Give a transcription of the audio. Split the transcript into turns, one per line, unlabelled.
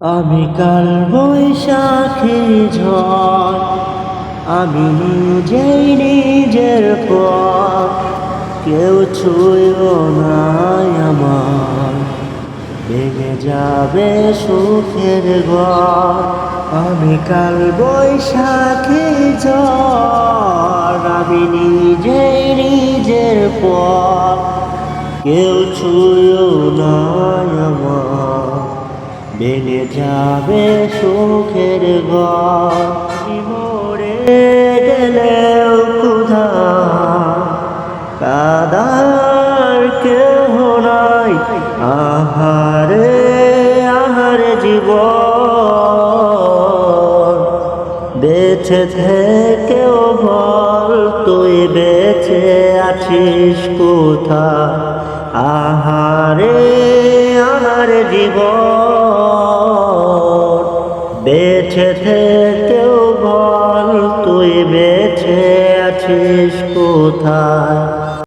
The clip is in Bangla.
আমি কাল বৈশাখী ঝড়, আমি নিজেই নিজের পথ, কেউ ছুঁয়ো নাই আমার, ভেঙে যাবে সুখের ঘর। আমি কাল বৈশাখী ঝড়, আমি নিজেই নিজের পথ, কেউ ছুঁয়ো নাই আমার, ভেঙে যাবে সুখের ঘর। মরে গেলেও ক্ষুধা কাদার কেহ নাই, আহারে আহারে জীবন, বেঁচে থেকেও বল তুই বেঁচে আছিস কোথায়, আহারে আহারে জীবন, বেঁচে থেকেও বল তুই বেঁচে আছিস কোথায়।